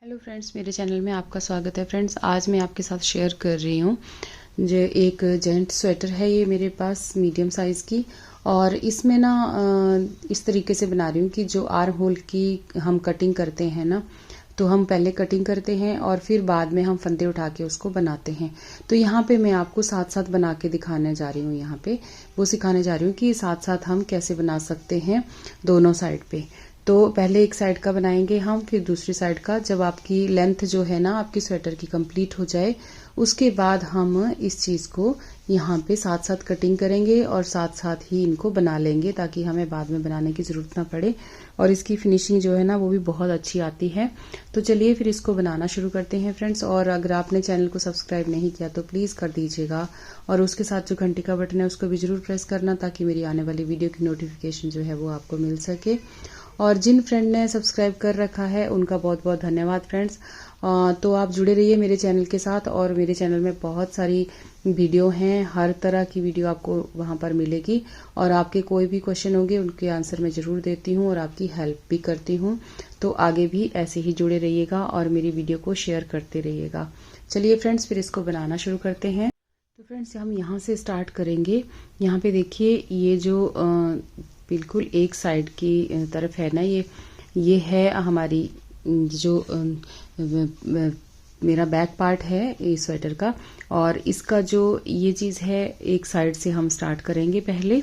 Hello friends, मेरे channel में आपका स्वागत है। फ्रेंड्स, आज मैं आपके साथ शेयर कर रही हूँ जो एक जेंट स्वेटर है। ये मेरे पास मीडियम साइज़ की, और इसमें ना इस तरीके से बना रही हूँ कि जो आर्म होल की हम कटिंग करते हैं ना, तो हम पहले कटिंग करते हैं और फिर बाद में हम फंदे उठा के उसको बनाते हैं। तो यहाँ पे मैं आपको साथ साथ बना के दिखाने जा रही हूँ। यहाँ पे वो सिखाने जा रही हूँ कि साथ साथ हम कैसे बना सकते हैं दोनों साइड पे। तो पहले एक साइड का बनाएंगे हम, फिर दूसरी साइड का। जब आपकी लेंथ जो है ना आपकी स्वेटर की कंप्लीट हो जाए, उसके बाद हम इस चीज़ को यहाँ पे साथ साथ कटिंग करेंगे और साथ साथ ही इनको बना लेंगे, ताकि हमें बाद में बनाने की ज़रूरत ना पड़े। और इसकी फिनिशिंग जो है ना वो भी बहुत अच्छी आती है। तो चलिए फिर इसको बनाना शुरू करते हैं फ्रेंड्स। और अगर आपने चैनल को सब्सक्राइब नहीं किया तो प्लीज़ कर दीजिएगा, और उसके साथ जो घंटी का बटन है उसको भी ज़रूर प्रेस करना, ताकि मेरी आने वाली वीडियो की नोटिफिकेशन जो है वो आपको मिल सके। और जिन फ्रेंड ने सब्सक्राइब कर रखा है उनका बहुत बहुत धन्यवाद फ्रेंड्स। तो आप जुड़े रहिए मेरे चैनल के साथ, और मेरे चैनल में बहुत सारी वीडियो हैं, हर तरह की वीडियो आपको वहाँ पर मिलेगी। और आपके कोई भी क्वेश्चन होंगे उनके आंसर मैं ज़रूर देती हूँ और आपकी हेल्प भी करती हूँ। तो आगे भी ऐसे ही जुड़े रहिएगा और मेरी वीडियो को शेयर करते रहिएगा। चलिए फ्रेंड्स, फिर इसको बनाना शुरू करते हैं। तो फ्रेंड्स, हम यहाँ से स्टार्ट करेंगे। यहाँ पे देखिए, ये जो बिल्कुल एक साइड की तरफ है ना, ये है हमारी जो मेरा बैक पार्ट है इस स्वेटर का। और इसका जो ये चीज़ है, एक साइड से हम स्टार्ट करेंगे पहले।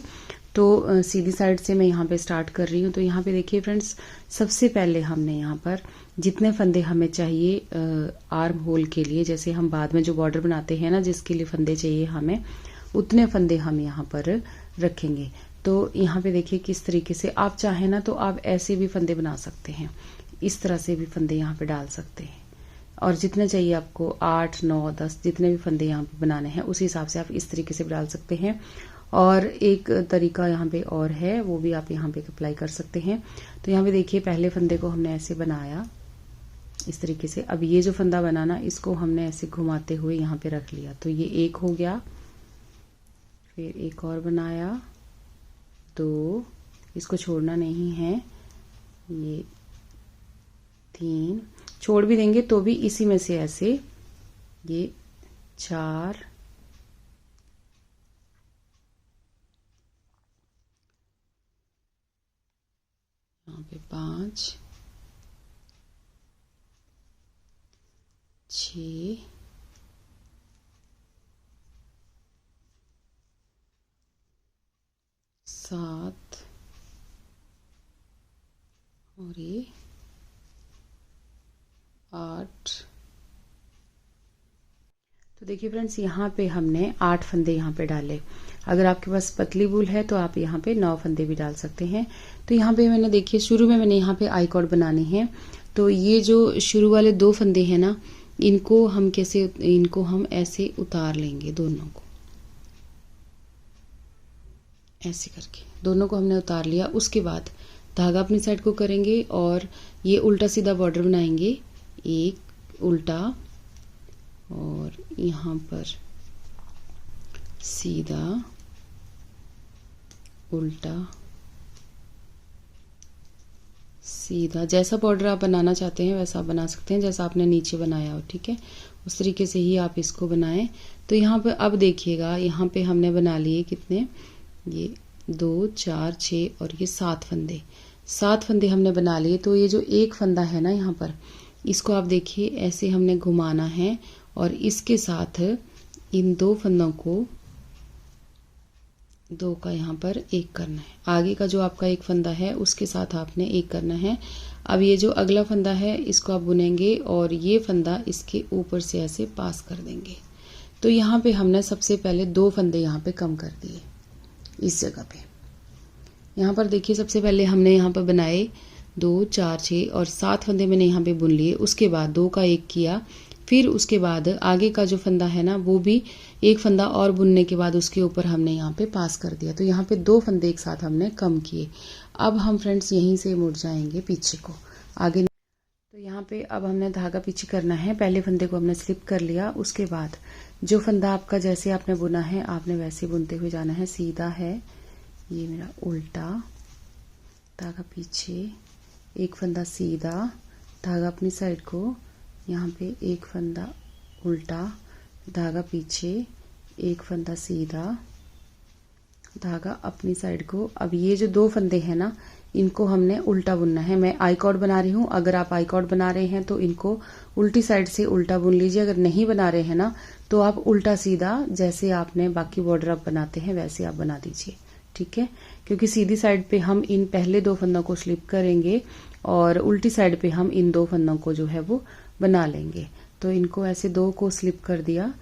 तो सीधी साइड से मैं यहाँ पे स्टार्ट कर रही हूँ। तो यहाँ पे देखिए फ्रेंड्स, सबसे पहले हमने यहाँ पर जितने फंदे हमें चाहिए आर्म होल के लिए, जैसे हम बाद में जो बॉर्डर बनाते हैं ना जिसके लिए फंदे चाहिए हमें, उतने फंदे हम यहाँ पर रखेंगे। तो यहाँ पे देखिए किस तरीके से, आप चाहें ना तो आप ऐसे भी फंदे बना सकते हैं, इस तरह से भी फंदे यहाँ पे डाल सकते हैं। और जितने चाहिए आपको 8, 9, 10 जितने भी फंदे यहाँ पे बनाने हैं उस हिसाब से आप इस तरीके से डाल सकते हैं। और एक तरीका यहाँ पे और है, वो भी आप यहाँ पे अप्लाई कर सकते हैं। तो यहाँ पे देखिए, पहले फंदे को हमने ऐसे बनाया इस तरीके से। अब ये जो फंदा बनाना, इसको हमने ऐसे घुमाते हुए यहाँ पे रख लिया। तो ये एक हो गया, फिर एक और बनाया, 2, इसको छोड़ना नहीं है, ये 3, छोड़ भी देंगे तो भी इसी में से ऐसे, ये 4, यहाँ पे 5, 6, 7 और ये 8। तो देखिए फ्रेंड्स, यहाँ पे हमने 8 फंदे यहाँ पे डाले। अगर आपके पास पतली वूल है तो आप यहाँ पे 9 फंदे भी डाल सकते हैं। तो यहाँ पे मैंने देखिए, शुरू में मैंने यहाँ पे आई कॉर्ड बनानी है। तो ये जो शुरू वाले 2 फंदे हैं ना, इनको हम कैसे, इनको हम ऐसे उतार लेंगे, दोनों को ऐसे करके दोनों को हमने उतार लिया। उसके बाद धागा अपनी साइड को करेंगे और ये उल्टा सीधा बॉर्डर बनाएंगे, एक उल्टा और यहाँ पर सीधा, उल्टा सीधा। जैसा बॉर्डर आप बनाना चाहते हैं वैसा आप बना सकते हैं, जैसा आपने नीचे बनाया हो, ठीक है, उस तरीके से ही आप इसको बनाएं। तो यहाँ पे अब देखिएगा, यहाँ पे हमने बना लिए कितने, ये 2, 4, 6 और ये 7 फंदे। 7 फंदे हमने बना लिए। तो ये जो एक फंदा है ना यहाँ पर, इसको आप देखिए ऐसे हमने घुमाना है, और इसके साथ इन 2 फंदों को, 2 का यहाँ पर एक करना है। आगे का जो आपका एक फंदा है उसके साथ आपने एक करना है। अब ये जो अगला फंदा है इसको आप बुनेंगे और ये फंदा इसके ऊपर से ऐसे पास कर देंगे। तो यहाँ पे हमने सबसे पहले 2 फंदे यहाँ पे कम कर दिए इस जगह पे। यहाँ पर देखिए, सबसे पहले हमने यहाँ पर बनाए 2, 4, 6 और 7 फंदे मैंने यहाँ पे बुन लिए। उसके बाद 2 का एक किया, फिर उसके बाद आगे का जो फंदा है ना वो भी एक फंदा और बुनने के बाद उसके ऊपर हमने यहाँ पे पास कर दिया। तो यहाँ पे 2 फंदे एक साथ हमने कम किए। अब हम फ्रेंड्स यहीं से मुड़ जाएंगे पीछे को, आगे। तो यहाँ पे अब हमने धागा पीछे करना है। पहले फंदे को हमने स्लिप कर लिया, उसके बाद जो फंदा आपका जैसे आपने बुना है आपने वैसे बुनते हुए जाना है। सीधा है, ये मेरा उल्टा, धागा पीछे, एक फंदा सीधा, धागा अपनी साइड को यहाँ पे एक फंदा उल्टा, धागा पीछे, एक फंदा सीधा, धागा अपनी साइड को। अब ये जो 2 फंदे हैं ना, इनको हमने उल्टा बुनना है। मैं आई कॉर्ड बना रही हूँ, अगर आप आई कॉर्ड बना रहे हैं तो इनको उल्टी साइड से उल्टा बुन लीजिए। अगर नहीं बना रहे हैं ना तो आप उल्टा सीधा जैसे आपने बाकी बॉर्डर आप बनाते हैं वैसे आप बना दीजिए, ठीक है। क्योंकि सीधी साइड पे हम इन पहले 2 फंदों को स्लिप करेंगे और उल्टी साइड पे हम इन 2 फंदों को जो है वो बना लेंगे। तो इनको ऐसे 2 को स्लिप कर दिया,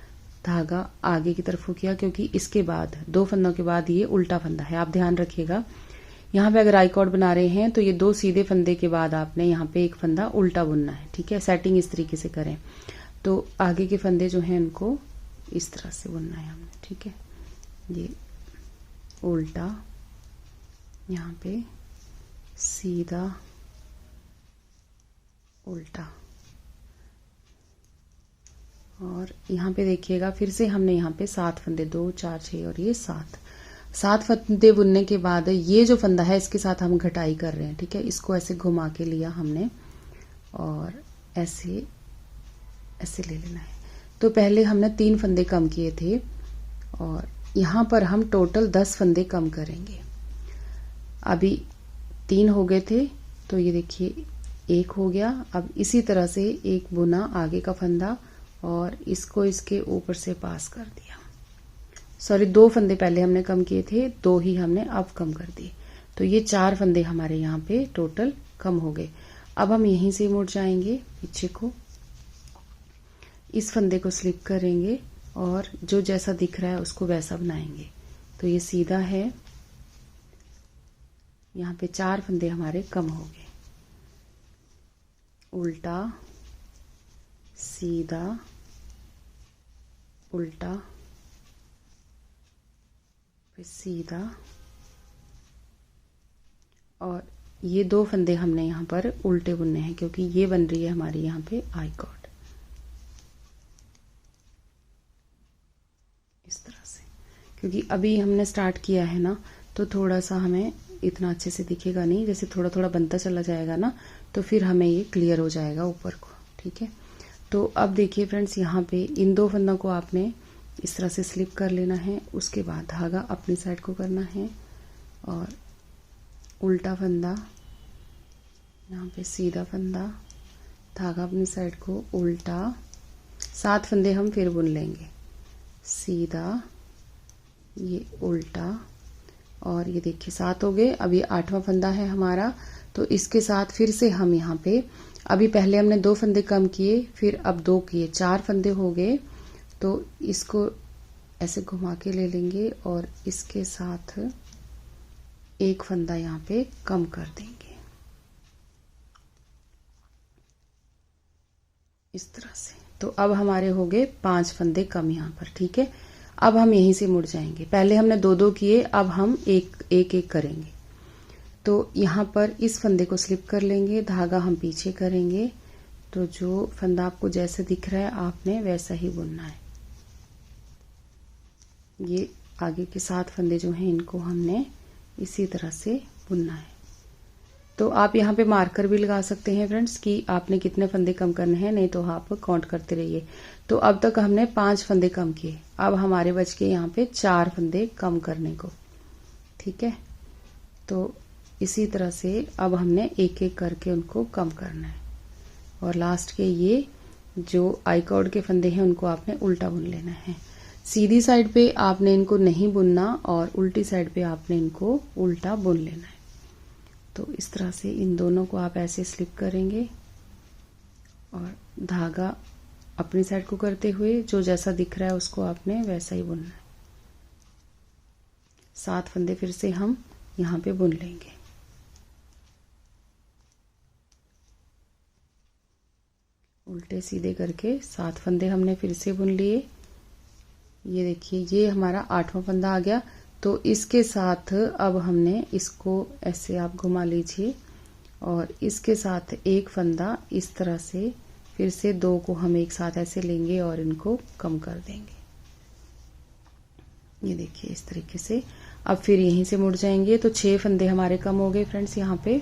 धागा आगे की तरफ किया, क्योंकि इसके बाद 2 फंदों के बाद ये उल्टा फंदा है, आप ध्यान रखिएगा। यहाँ पे अगर आई कॉर्ड बना रहे हैं तो ये 2 सीधे फंदे के बाद आपने यहाँ पे एक फंदा उल्टा बुनना है, ठीक है। सेटिंग इस तरीके से करें। तो आगे के फंदे जो हैं उनको इस तरह से बुनना है हमने, ठीक है। ये उल्टा, यहाँ पे सीधा, उल्टा, और यहाँ पे देखिएगा फिर से हमने यहाँ पे 7 फंदे, 2 4 6 और ये 7 फंदे बुनने के बाद ये जो फंदा है इसके साथ हम घटाई कर रहे हैं, ठीक है। इसको ऐसे घुमा के लिया हमने और ऐसे ऐसे ले लेना है। तो पहले हमने 3 फंदे कम किए थे और यहाँ पर हम टोटल 10 फंदे कम करेंगे। अभी 3 हो गए थे तो ये देखिए 1 हो गया। अब इसी तरह से एक बुना आगे का फंदा और इसको इसके ऊपर से पास कर दिया। सॉरी, 2 फंदे पहले हमने कम किए थे, 2 ही हमने अब कम कर दिए। तो ये 4 फंदे हमारे यहाँ पे टोटल कम हो गए। अब हम यहीं से मुड़ जाएंगे पीछे को, इस फंदे को स्लिप करेंगे और जो जैसा दिख रहा है उसको वैसा बनाएंगे। तो ये सीधा है, यहाँ पे 4 फंदे हमारे कम हो गए। उल्टा, सीधा, उल्टा, फिर सीधा, और ये 2 फंदे हमने यहाँ पर उल्टे बुनने हैं क्योंकि ये बन रही है हमारी यहाँ पे आई कॉर्ड, इस तरह से। क्योंकि अभी हमने स्टार्ट किया है ना तो थोड़ा सा हमें इतना अच्छे से दिखेगा नहीं, जैसे थोड़ा थोड़ा बनता चला जाएगा ना तो फिर हमें ये क्लियर हो जाएगा ऊपर को, ठीक है। तो अब देखिए फ्रेंड्स, यहाँ पे इन 2 फंदों को आपने इस तरह से स्लिप कर लेना है। उसके बाद धागा अपनी साइड को करना है और उल्टा फंदा, यहाँ पे सीधा फंदा, धागा अपनी साइड को, उल्टा, 7 फंदे हम फिर बुन लेंगे, सीधा, ये उल्टा, और ये देखिए 7 हो गए। अब ये 8वां फंदा है हमारा। तो इसके साथ फिर से हम यहाँ पे, अभी पहले हमने 2 फंदे कम किए, फिर अब 2 किए, 4 फंदे हो गए। तो इसको ऐसे घुमा के ले लेंगे और इसके साथ एक फंदा यहाँ पे कम कर देंगे, इस तरह से। तो अब हमारे हो गए 5 फंदे कम यहाँ पर, ठीक है। अब हम यहीं से मुड़ जाएंगे। पहले हमने 2-2 किए, अब हम एक करेंगे। तो यहाँ पर इस फंदे को स्लिप कर लेंगे, धागा हम पीछे करेंगे। तो जो फंदा आपको जैसे दिख रहा है आपने वैसा ही बुनना है। ये आगे के 7 फंदे जो हैं इनको हमने इसी तरह से बुनना है। तो आप यहाँ पे मार्कर भी लगा सकते हैं फ्रेंड्स कि आपने कितने फंदे कम करने हैं, नहीं तो आप काउंट करते रहिए। तो अब तक हमने 5 फंदे कम किए, अब हमारे बच के यहाँ पे 4 फंदे कम करने को, ठीक है। तो इसी तरह से अब हमने एक एक करके उनको कम करना है और लास्ट के ये जो आई कॉर्ड के फंदे हैं उनको आपने उल्टा बुन लेना है। सीधी साइड पे आपने इनको नहीं बुनना और उल्टी साइड पे आपने इनको उल्टा बुन लेना है। तो इस तरह से इन दोनों को आप ऐसे स्लिप करेंगे और धागा अपनी साइड को करते हुए जो जैसा दिख रहा है उसको आपने वैसा ही बुनना है। 7 फंदे फिर से हम यहाँ पे बुन लेंगे। उल्टे सीधे करके 7 फंदे हमने फिर से बुन लिए। ये देखिए ये हमारा 8वां फंदा आ गया। तो इसके साथ अब हमने इसको ऐसे आप घुमा लीजिए और इसके साथ एक फंदा इस तरह से फिर से 2 को हम एक साथ ऐसे लेंगे और इनको कम कर देंगे। ये देखिए इस तरीके से। अब फिर यहीं से मुड़ जाएंगे। तो 6 फंदे हमारे कम हो गए फ्रेंड्स यहाँ पे।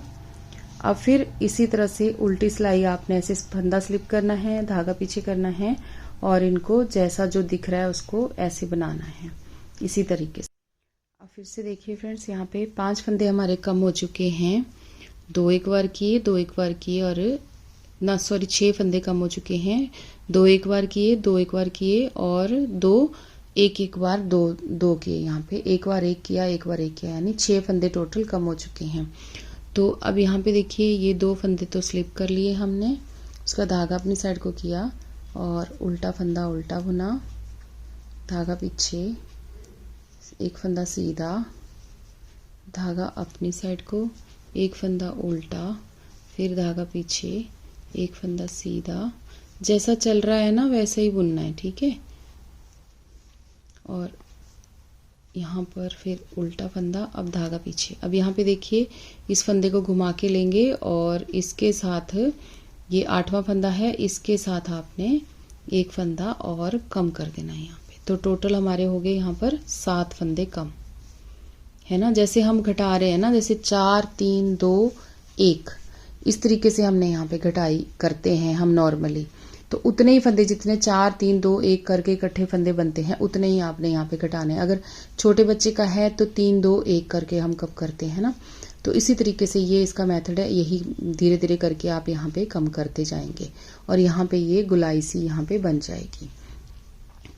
अब फिर इसी तरह से उल्टी सिलाई आपने ऐसे फंदा स्लिप करना है, धागा पीछे करना है और इनको जैसा जो दिख रहा है उसको ऐसे बनाना है इसी तरीके से। अब फिर से देखिए फ्रेंड्स, यहाँ पे 5 फंदे हमारे कम हो चुके हैं। 2 एक बार किए, 2 एक बार किए और ना सॉरी 6 फंदे कम हो चुके हैं। 2 एक बार किए, 2 एक बार किए और 2 एक एक बार 2 2 किए। यहाँ पे एक बार एक किया, एक बार एक किया, यानी 6 फंदे टोटल कम हो चुके हैं। तो अब यहाँ पे देखिए ये 2 फंदे तो स्लिप कर लिए हमने, उसका धागा अपनी साइड को किया और उल्टा फंदा उल्टा बुना, धागा पीछे, एक फंदा सीधा, धागा अपनी साइड को, एक फंदा उल्टा, फिर धागा पीछे, एक फंदा सीधा। जैसा चल रहा है ना वैसे ही बुनना है, ठीक है। और यहाँ पर फिर उल्टा फंदा, अब धागा पीछे। अब यहाँ पे देखिए इस फंदे को घुमा के लेंगे और इसके साथ ये 8वां फंदा है, इसके साथ आपने एक फंदा और कम कर देना है यहाँ पे। तो टोटल हमारे हो गए यहाँ पर 7 फंदे कम, है ना। जैसे हम घटा रहे हैं ना, जैसे 4 3 2 1, इस तरीके से हमने यहाँ पे घटाई करते हैं हम नॉर्मली। तो उतने ही फंदे, जितने 4 3 2 1 करके इकट्ठे फंदे बनते हैं उतने ही आपने यहाँ पे घटाने हैं। अगर छोटे बच्चे का है तो 3 2 1 करके हम कब करते हैं ना। तो इसी तरीके से ये इसका मेथड है, यही धीरे धीरे करके आप यहाँ पे कम करते जाएंगे और यहाँ पे ये गुलाई सी यहाँ पे बन जाएगी।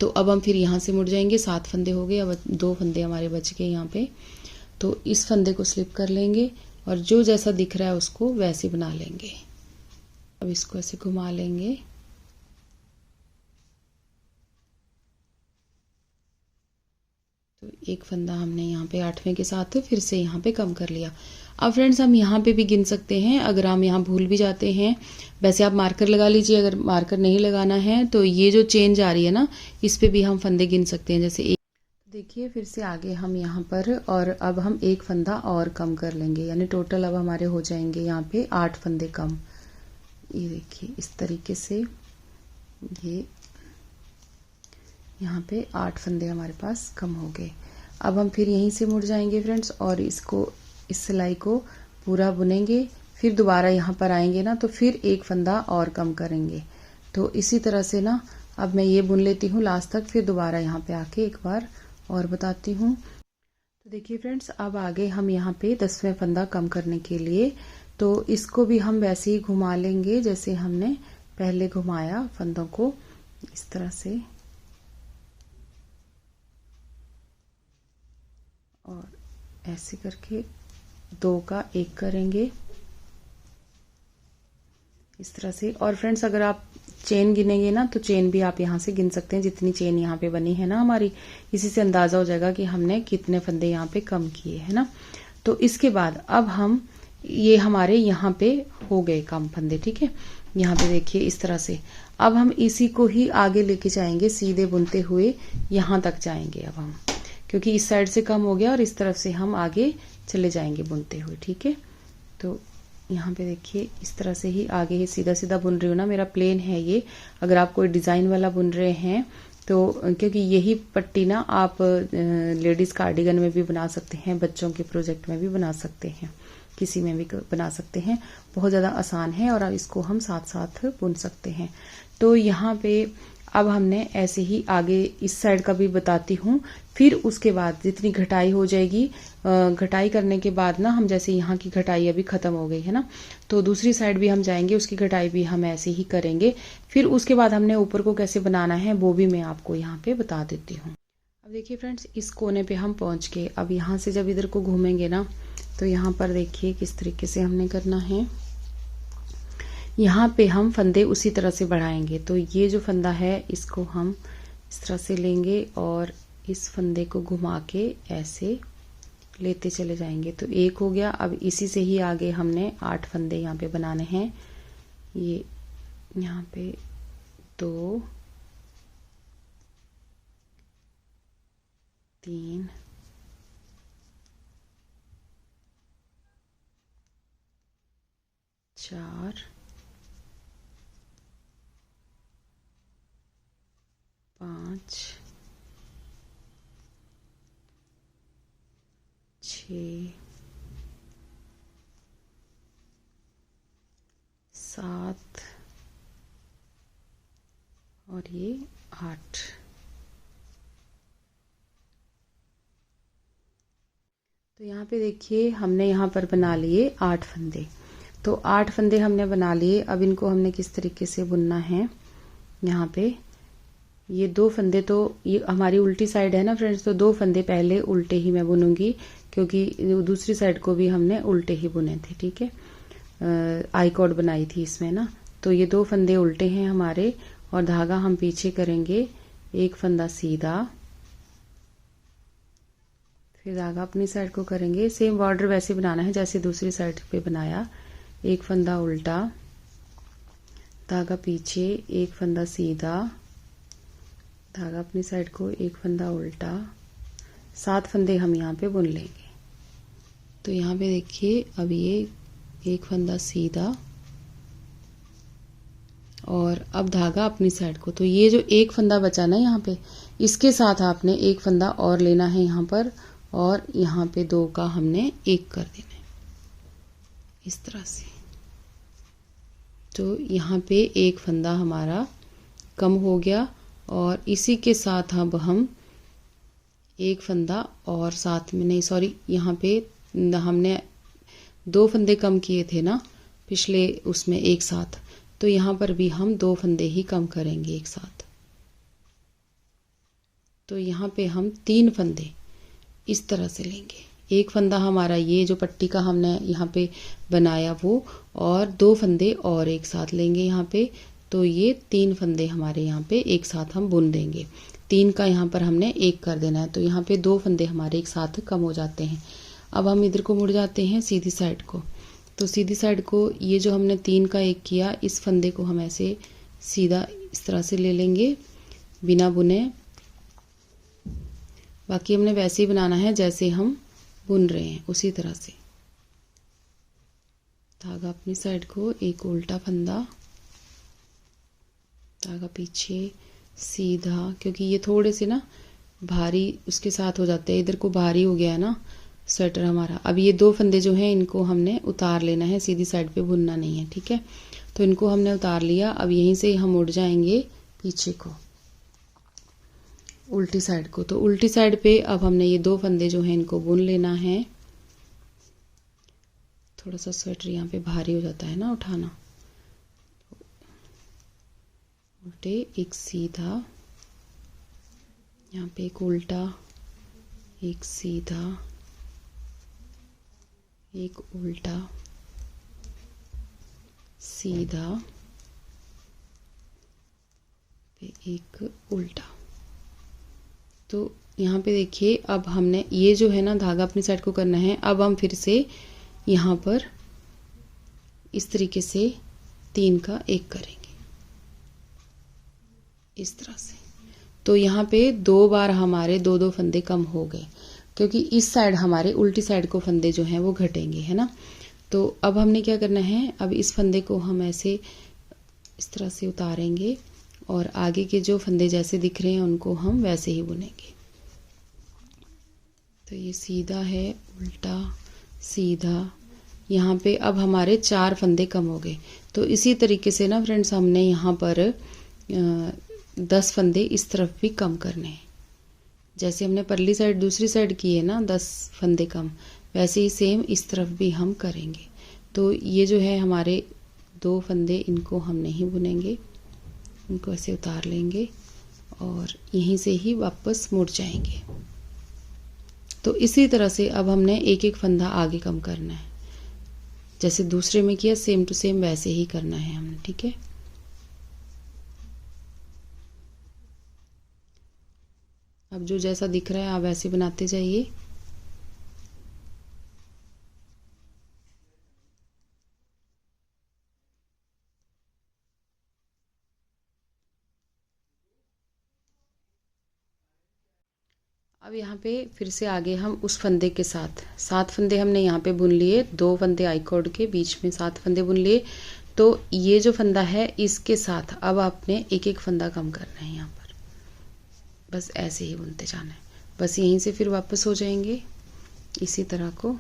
तो अब हम फिर यहाँ से मुड़ जाएंगे, 7 फंदे हो गए, अब 2 फंदे हमारे बच गए यहाँ पे। तो इस फंदे को स्लिप कर लेंगे और जो जैसा दिख रहा है उसको वैसे बना लेंगे। अब इसको ऐसे घुमा लेंगे, तो एक फंदा हमने यहाँ पे 8वें के साथ फिर से यहाँ पे कम कर लिया। अब फ्रेंड्स हम यहाँ पे भी गिन सकते हैं, अगर हम यहाँ भूल भी जाते हैं। वैसे आप मार्कर लगा लीजिए, अगर मार्कर नहीं लगाना है तो ये जो चेंज आ रही है ना, इस पे भी हम फंदे गिन सकते हैं। जैसे एक, देखिए फिर से आगे हम यहाँ पर, और अब हम एक फंदा और कम कर लेंगे, यानी टोटल अब हमारे हो जाएंगे यहाँ पे 8 फंदे कम। ये देखिए इस तरीके से ये यहाँ पे 8 फंदे हमारे पास कम हो गए। अब हम फिर यहीं से मुड़ जाएंगे फ्रेंड्स और इसको, इस सिलाई को पूरा बुनेंगे, फिर दोबारा यहाँ पर आएंगे ना तो फिर एक फंदा और कम करेंगे। तो इसी तरह से ना अब मैं ये बुन लेती हूँ लास्ट तक, फिर दोबारा यहाँ पे आके एक बार और बताती हूँ। तो देखिए फ्रेंड्स, अब आगे हम यहाँ पे 10वें फंदा कम करने के लिए, तो इसको भी हम वैसे ही घुमा लेंगे जैसे हमने पहले घुमाया फंदों को, इस तरह से। और ऐसे करके 2 का 1 करेंगे इस तरह से। और फ्रेंड्स अगर आप चेन गिनेंगे ना तो चेन भी आप यहाँ से गिन सकते हैं, जितनी चेन यहाँ पे बनी है ना हमारी, इसी से अंदाजा हो जाएगा कि हमने कितने फंदे यहाँ पे कम किए है ना। तो इसके बाद अब हम, ये हमारे यहाँ पे हो गए कम फंदे, ठीक है। यहाँ पे देखिए इस तरह से अब हम इसी को ही आगे लेके जाएंगे, सीधे बुनते हुए यहाँ तक जाएंगे अब हम, क्योंकि इस साइड से कम हो गया और इस तरफ से हम आगे चले जाएंगे बुनते हुए, ठीक है। तो यहाँ पे देखिए इस तरह से ही आगे ही सीधा सीधा बुन रही हूँ ना, मेरा प्लेन है ये। अगर आप कोई डिज़ाइन वाला बुन रहे हैं तो, क्योंकि यही पट्टी ना आप लेडीज़ कार्डिगन में भी बना सकते हैं, बच्चों के प्रोजेक्ट में भी बना सकते हैं, किसी में भी बना सकते हैं। बहुत ज़्यादा आसान है और इसको हम साथ साथ बुन सकते हैं। तो यहाँ पे अब हमने ऐसे ही आगे इस साइड का भी बताती हूँ, फिर उसके बाद जितनी घटाई हो जाएगी, घटाई करने के बाद ना हम, जैसे यहाँ की घटाई अभी खत्म हो गई है ना, तो दूसरी साइड भी हम जाएंगे, उसकी घटाई भी हम ऐसे ही करेंगे। फिर उसके बाद हमने ऊपर को कैसे बनाना है वो भी मैं आपको यहाँ पे बता देती हूँ। अब देखिए फ्रेंड्स, इस कोने पे हम पहुँच गए। अब यहाँ से जब इधर को घूमेंगे ना तो यहाँ पर देखिए किस तरीके से हमने करना है। यहाँ पे हम फंदे उसी तरह से बढ़ाएंगे। तो ये जो फंदा है इसको हम इस तरह से लेंगे और इस फंदे को घुमा के ऐसे लेते चले जाएंगे। तो 1 हो गया। अब इसी से ही आगे हमने 8 फंदे यहाँ पे बनाने हैं। ये यहाँ पे 2 3 4 5 6 और ये 8। तो यहाँ पे देखिए हमने यहाँ पर बना लिए 8 फंदे। तो 8 फंदे हमने बना लिए। अब इनको हमने किस तरीके से बुनना है, यहाँ पे ये 2 फंदे, तो ये हमारी उल्टी साइड है ना फ्रेंड्स, तो 2 फंदे पहले उल्टे ही मैं बुनूंगी, क्योंकि दूसरी साइड को भी हमने उल्टे ही बुने थे। ठीक है, आई कॉर्ड बनाई थी इसमें ना, तो ये 2 फंदे उल्टे हैं हमारे, और धागा हम पीछे करेंगे, एक फंदा सीधा, फिर धागा अपनी साइड को करेंगे, सेम बॉर्डर वैसे बनाना है जैसे दूसरी साइड पे बनाया, एक फंदा उल्टा, धागा पीछे, एक फंदा सीधा, धागा अपनी साइड को, एक फंदा उल्टा, 7 फंदे हम यहाँ पे बुन लेंगे। तो यहाँ पे देखिए अब ये एक फंदा सीधा, और अब धागा अपनी साइड को, तो ये जो एक फंदा बचा ना यहाँ पे, इसके साथ आपने एक फंदा और लेना है यहाँ पर, और यहाँ पे 2 का हमने 1 कर देना है इस तरह से। तो यहाँ पे एक फंदा हमारा कम हो गया, और इसी के साथ अब हम एक फंदा और साथ में, नहीं सॉरी, यहाँ पे हमने 2 फंदे कम किए थे ना पिछले उसमें एक साथ, तो यहाँ पर भी हम 2 फंदे ही कम करेंगे एक साथ। तो यहाँ पे हम 3 फंदे इस तरह से लेंगे, एक फंदा हमारा ये जो पट्टी का हमने यहाँ पे बनाया वो, और 2 फंदे और एक साथ लेंगे यहाँ पे, तो ये 3 फंदे हमारे यहाँ पे एक साथ हम बुन देंगे। 3 का यहाँ पर हमने 1 कर देना है, तो यहाँ पे 2 फंदे हमारे एक साथ कम हो जाते हैं। अब हम इधर को मुड़ जाते हैं सीधी साइड को, तो सीधी साइड को ये जो हमने 3 का 1 किया, इस फंदे को हम ऐसे सीधा इस तरह से ले लेंगे बिना बुने। बाकी हमने वैसे ही बनाना है जैसे हम बुन रहे हैं, उसी तरह से। धागा अपनी साइड को, एक उल्टा फंदा, धागा पीछे सीधा, क्योंकि ये थोड़े से ना भारी उसके साथ हो जाते हैं, इधर को भारी हो गया है ना स्वेटर हमारा। अब ये 2 फंदे जो हैं इनको हमने उतार लेना है, सीधी साइड पे बुनना नहीं है। ठीक है, तो इनको हमने उतार लिया। अब यहीं से हम उड़ जाएंगे पीछे को, उल्टी साइड को। तो उल्टी साइड पे अब हमने ये 2 फंदे जो हैं इनको बुन लेना है। थोड़ा सा स्वेटर यहाँ पे भारी हो जाता है ना उठाना। उल्टे, एक सीधा, यहाँ पे एक उल्टा, एक सीधा, एक उल्टा, सीधा, पे एक उल्टा। तो यहाँ पे देखिए अब हमने ये जो है ना धागा अपनी साइड को करना है। अब हम फिर से यहाँ पर इस तरीके से 3 का 1 करेंगे इस तरह से। तो यहाँ पे 2 बार हमारे 2-2 फंदे कम हो गए, क्योंकि इस साइड हमारे उल्टी साइड को फंदे जो हैं वो घटेंगे, है ना। तो अब हमने क्या करना है, अब इस फंदे को हम ऐसे इस तरह से उतारेंगे, और आगे के जो फंदे जैसे दिख रहे हैं उनको हम वैसे ही बुनेंगे। तो ये सीधा है, उल्टा, सीधा, यहाँ पे अब हमारे 4 फंदे कम हो गए। तो इसी तरीके से ना फ्रेंड्स हमने यहाँ पर 10 फंदे इस तरफ भी कम करने हैं। जैसे हमने परली साइड दूसरी साइड की है ना 10 फंदे कम, वैसे ही सेम इस तरफ भी हम करेंगे। तो ये जो है हमारे 2 फंदे, इनको हम नहीं बुनेंगे, इनको ऐसे उतार लेंगे और यहीं से ही वापस मुड़ जाएंगे। तो इसी तरह से अब हमने एक एक फंदा आगे कम करना है, जैसे दूसरे में किया सेम टू सेम वैसे ही करना है हमने। ठीक है, अब जो जैसा दिख रहा है आप वैसे बनाते जाइए। अब यहाँ पे फिर से आगे हम उस फंदे के साथ 7 फंदे हमने यहाँ पे बुन लिए, 2 फंदे आई कॉर्ड के बीच में 7 फंदे बुन लिए। तो ये जो फंदा है इसके साथ अब आपने एक एक फंदा कम करना है यहाँ पर, बस ऐसे ही बुनते जाना है। बस यहीं से फिर वापस हो जाएंगे इसी तरह को,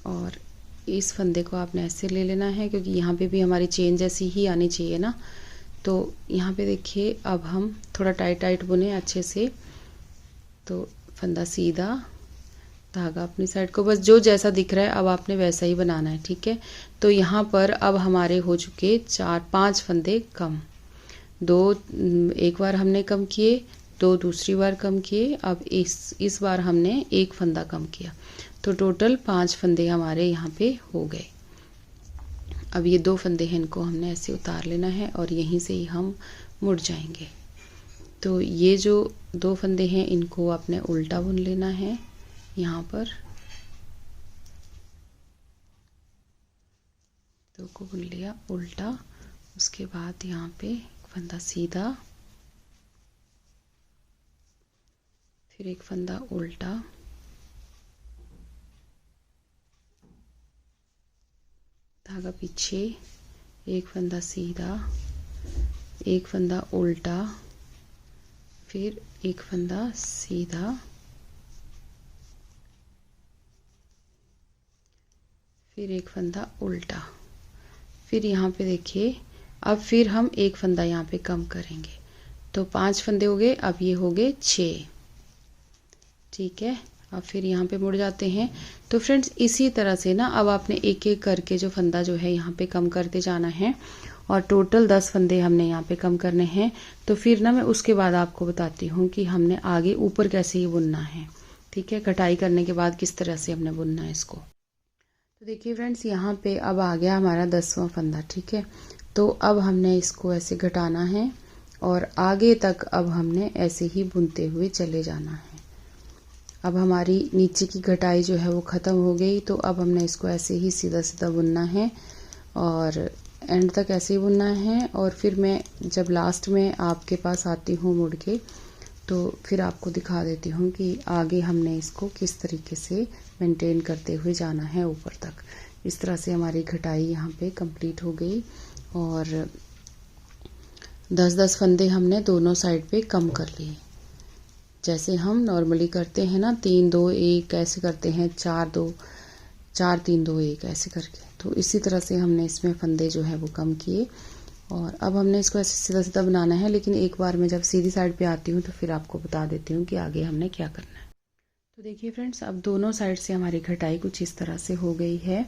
और इस फंदे को आपने ऐसे ले लेना है, क्योंकि यहाँ पे भी हमारी चेन जैसी ही आनी चाहिए ना। तो यहाँ पे देखिए अब हम थोड़ा टाइट टाइट बुने अच्छे से, तो फंदा सीधा, धागा अपनी साइड को, बस जो जैसा दिख रहा है अब आपने वैसा ही बनाना है, ठीक है। तो यहाँ पर अब हमारे हो चुके 4-5 फंदे कम, 2 एक बार हमने कम किए, 2 दूसरी बार कम किए, अब इस बार हमने 1 फंदा कम किया, तो टोटल 5 फंदे हमारे यहाँ पे हो गए। अब ये 2 फंदे हैं, इनको हमने ऐसे उतार लेना है और यहीं से ही हम मुड़ जाएंगे। तो ये जो 2 फंदे हैं इनको आपने उल्टा बुन लेना है, यहाँ पर 2 को बुन लिया उल्टा, उसके बाद यहाँ पे एक फंदा सीधा, फिर एक फंदा उल्टा, धागा पीछे, एक फंदा सीधा, एक फंदा उल्टा, फिर एक फंदा सीधा, फिर एक फंदा उल्टा, फिर यहाँ पे देखिए अब फिर हम 1 फंदा यहाँ पे कम करेंगे, तो 5 फंदे हो गए, अब ये हो गए 6, ठीक है। अब फिर यहाँ पे मुड़ जाते हैं। तो फ्रेंड्स इसी तरह से ना अब आपने एक एक करके जो फंदा जो है यहाँ पे कम करते जाना है, और टोटल 10 फंदे हमने यहाँ पे कम करने हैं। तो फिर ना मैं उसके बाद आपको बताती हूँ कि हमने आगे ऊपर कैसे ही बुनना है, ठीक है, कटाई करने के बाद किस तरह से हमने बुनना है इसको। तो देखिए फ्रेंड्स यहाँ पे अब आ गया हमारा 10वां फंदा, ठीक है। तो अब हमने इसको ऐसे घटाना है और आगे तक अब हमने ऐसे ही बुनते हुए चले जाना है। अब हमारी नीचे की घटाई जो है वो ख़त्म हो गई, तो अब हमने इसको ऐसे ही सीधा सीधा बुनना है और एंड तक ऐसे ही बुनना है। और फिर मैं जब लास्ट में आपके पास आती हूँ मुड़ के, तो फिर आपको दिखा देती हूँ कि आगे हमने इसको किस तरीके से मेंटेन करते हुए जाना है ऊपर तक। इस तरह से हमारी घटाई यहाँ पे कंप्लीट हो गई और 10-10 फंदे हमने दोनों साइड पे कम कर लिए, जैसे हम नॉर्मली करते हैं ना, 3-2-1 ऐसे करते हैं, 4-2 4-3-2 1 ऐसे करके। तो इसी तरह से हमने इसमें फंदे जो है वो कम किए और अब हमने इसको ऐसे सीधा सीधा बनाना है। लेकिन एक बार मैं जब सीधी साइड पे आती हूँ तो फिर आपको बता देती हूँ कि आगे हमने क्या करना है। तो देखिए फ्रेंड्स अब दोनों साइड से हमारी घटाई कुछ इस तरह से हो गई है।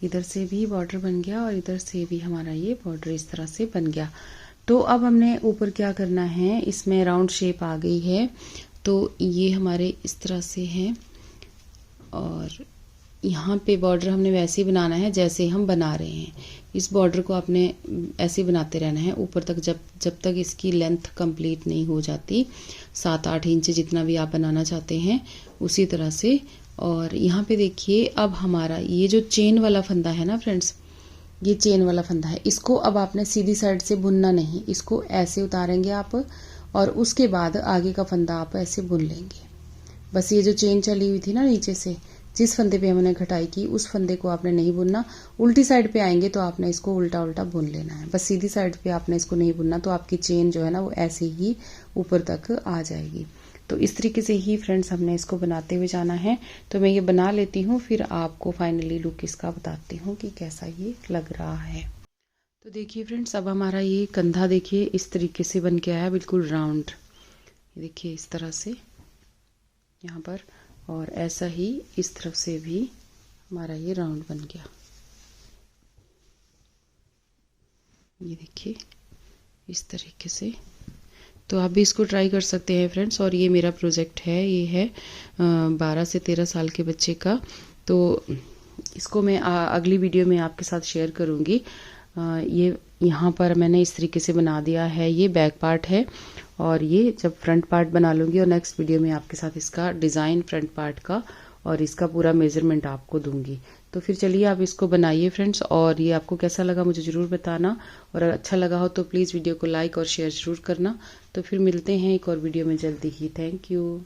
इधर से भी बॉर्डर बन गया और इधर से भी हमारा ये बॉर्डर इस तरह से बन गया। तो अब हमने ऊपर क्या करना है, इसमें राउंड शेप आ गई है, तो ये हमारे इस तरह से है और यहाँ पे बॉर्डर हमने वैसे ही बनाना है जैसे हम बना रहे हैं। इस बॉर्डर को आपने ऐसे ही बनाते रहना है ऊपर तक, जब तक इसकी लेंथ कंप्लीट नहीं हो जाती, 7-8 इंच जितना भी आप बनाना चाहते हैं उसी तरह से। और यहाँ पे देखिए अब हमारा ये जो चेन वाला फंदा है ना फ्रेंड्स, ये चेन वाला फंदा है, इसको अब आपने सीधी साइड से बुनना नहीं, इसको ऐसे उतारेंगे आप और उसके बाद आगे का फंदा आप ऐसे बुन लेंगे। बस ये जो चेन चली हुई थी ना नीचे से, जिस फंदे पे हमने घटाई की उस फंदे को आपने नहीं बुनना। उल्टी साइड पे आएंगे तो आपने इसको उल्टा उल्टा बुन लेना है, बस सीधी साइड पे आपने इसको नहीं बुनना, तो आपकी चेन जो है ना वो ऐसे ही ऊपर तक आ जाएगी। तो इस तरीके से ही फ्रेंड्स हमने इसको बनाते हुए जाना है। तो मैं ये बना लेती हूँ, फिर आपको फाइनली लुक इसका बताती हूँ कि कैसा ये लग रहा है। तो देखिए फ्रेंड्स अब हमारा ये कंधा देखिए इस तरीके से बन के आया, बिल्कुल राउंड, देखिए इस तरह से यहाँ पर, और ऐसा ही इस तरफ से भी हमारा ये राउंड बन गया। ये देखिए इस तरीके से। तो आप भी इसको ट्राई कर सकते हैं फ्रेंड्स। और ये मेरा प्रोजेक्ट है, ये है 12 से 13 साल के बच्चे का। तो इसको मैं अगली वीडियो में आपके साथ शेयर करूँगी। ये यहाँ पर मैंने इस तरीके से बना दिया है, ये बैक पार्ट है और ये जब फ्रंट पार्ट बना लूँगी और नेक्स्ट वीडियो में आपके साथ इसका डिज़ाइन फ्रंट पार्ट का और इसका पूरा मेजरमेंट आपको दूंगी। तो फिर चलिए आप इसको बनाइए फ्रेंड्स, और ये आपको कैसा लगा मुझे ज़रूर बताना, और अगर अच्छा लगा हो तो प्लीज़ वीडियो को लाइक और शेयर ज़रूर करना। तो फिर मिलते हैं एक और वीडियो में जल्दी ही। Thank you.